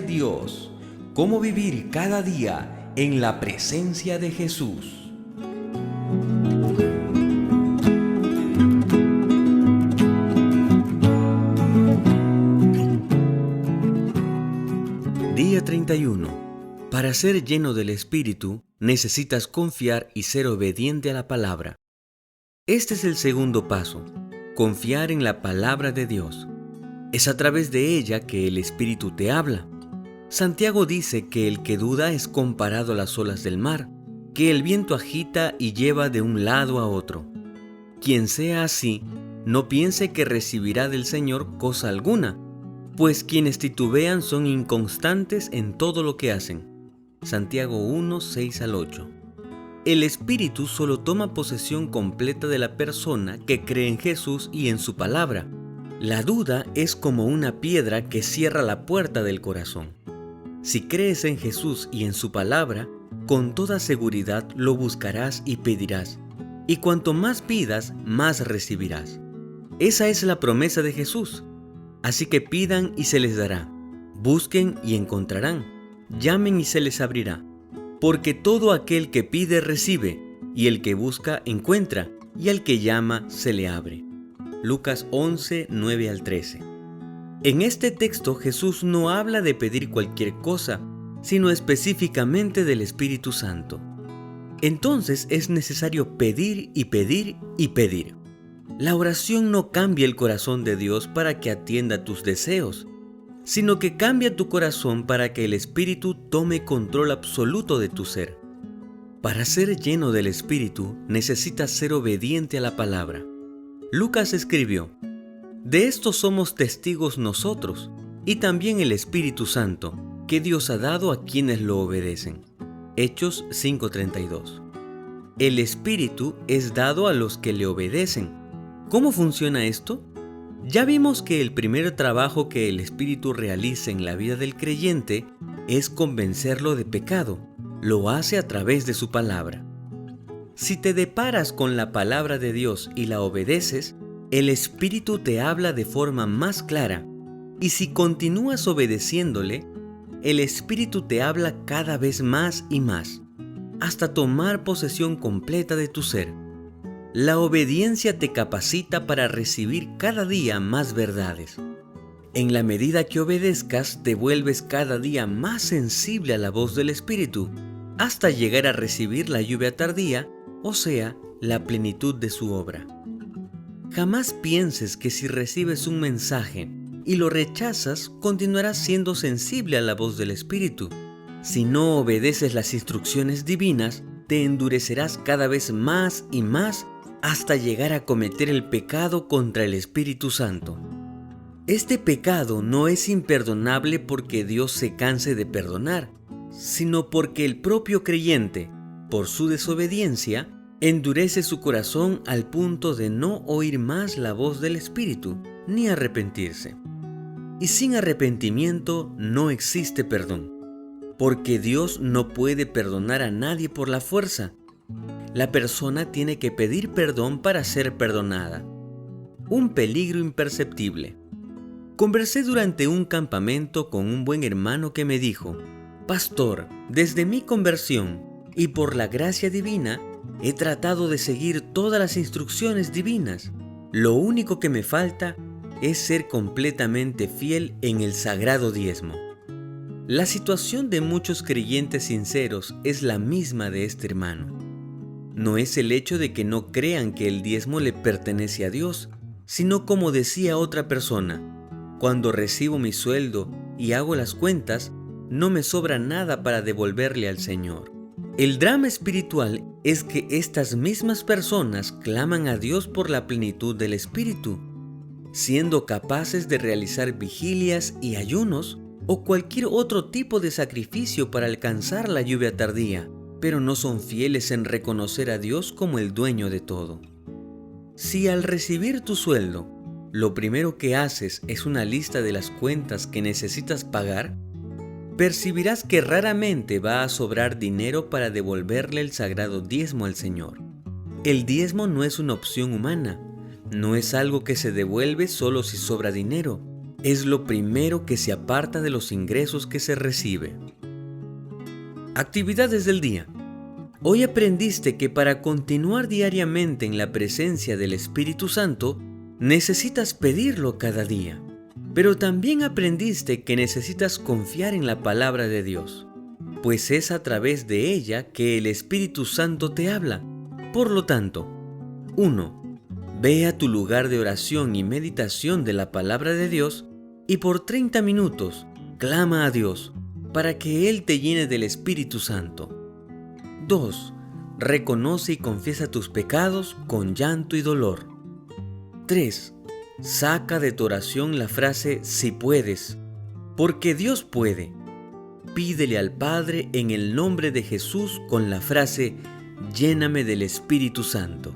de Dios. Cómo vivir cada día en la presencia de Jesús. Día 31. Para ser lleno del Espíritu, necesitas confiar y ser obediente a la palabra. Este es el segundo paso, confiar en la palabra de Dios. Es a través de ella que el Espíritu te habla. Santiago dice que el que duda es comparado a las olas del mar, que el viento agita y lleva de un lado a otro. Quien sea así, no piense que recibirá del Señor cosa alguna, pues quienes titubean son inconstantes en todo lo que hacen. Santiago 1, 6 al 8. El Espíritu solo toma posesión completa de la persona que cree en Jesús y en su palabra. La duda es como una piedra que cierra la puerta del corazón. Si crees en Jesús y en su palabra, con toda seguridad lo buscarás y pedirás. Y cuanto más pidas, más recibirás. Esa es la promesa de Jesús. Así que pidan y se les dará, busquen y encontrarán, llamen y se les abrirá. Porque todo aquel que pide recibe, y el que busca encuentra, y al que llama se le abre. Lucas 11, 9 al 13. En este texto Jesús no habla de pedir cualquier cosa, sino específicamente del Espíritu Santo. Entonces es necesario pedir y pedir y pedir. La oración no cambia el corazón de Dios para que atienda tus deseos, sino que cambia tu corazón para que el Espíritu tome control absoluto de tu ser. Para ser lleno del Espíritu, necesitas ser obediente a la palabra. Lucas escribió: de esto somos testigos nosotros, y también el Espíritu Santo, que Dios ha dado a quienes lo obedecen. Hechos 5:32. El Espíritu es dado a los que le obedecen. ¿Cómo funciona esto? Ya vimos que el primer trabajo que el Espíritu realiza en la vida del creyente es convencerlo de pecado. Lo hace a través de su palabra. Si te deparas con la palabra de Dios y la obedeces, el Espíritu te habla de forma más clara. Y si continúas obedeciéndole, el Espíritu te habla cada vez más y más, hasta tomar posesión completa de tu ser. La obediencia te capacita para recibir cada día más verdades. En la medida que obedezcas, te vuelves cada día más sensible a la voz del Espíritu, hasta llegar a recibir la lluvia tardía, o sea, la plenitud de su obra. Jamás pienses que si recibes un mensaje y lo rechazas, continuarás siendo sensible a la voz del Espíritu. Si no obedeces las instrucciones divinas, te endurecerás cada vez más y más hasta llegar a cometer el pecado contra el Espíritu Santo. Este pecado no es imperdonable porque Dios se canse de perdonar, sino porque el propio creyente, por su desobediencia, endurece su corazón al punto de no oír más la voz del Espíritu, ni arrepentirse. Y sin arrepentimiento no existe perdón, porque Dios no puede perdonar a nadie por la fuerza. La persona tiene que pedir perdón para ser perdonada. Un peligro imperceptible. Conversé durante un campamento con un buen hermano que me dijo: Pastor, desde mi conversión y por la gracia divina, he tratado de seguir todas las instrucciones divinas. Lo único que me falta es ser completamente fiel en el sagrado diezmo. La situación de muchos creyentes sinceros es la misma de este hermano. No es el hecho de que no crean que el diezmo le pertenece a Dios, sino como decía otra persona: cuando recibo mi sueldo y hago las cuentas, no me sobra nada para devolverle al Señor. El drama espiritual es que estas mismas personas claman a Dios por la plenitud del Espíritu, siendo capaces de realizar vigilias y ayunos o cualquier otro tipo de sacrificio para alcanzar la lluvia tardía, pero no son fieles en reconocer a Dios como el dueño de todo. Si al recibir tu sueldo, lo primero que haces es una lista de las cuentas que necesitas pagar, percibirás que raramente va a sobrar dinero para devolverle el sagrado diezmo al Señor. El diezmo no es una opción humana, no es algo que se devuelve solo si sobra dinero, es lo primero que se aparta de los ingresos que se recibe. Actividades del día. Hoy aprendiste que para continuar diariamente en la presencia del Espíritu Santo, necesitas pedirlo cada día. Pero también aprendiste que necesitas confiar en la palabra de Dios, pues es a través de ella que el Espíritu Santo te habla. Por lo tanto, 1. Ve a tu lugar de oración y meditación de la palabra de Dios y por 30 minutos clama a Dios para que Él te llene del Espíritu Santo. 2. Reconoce y confiesa tus pecados con llanto y dolor. 3. Saca de tu oración la frase "si puedes", porque Dios puede. Pídele al Padre en el nombre de Jesús con la frase "lléname del Espíritu Santo".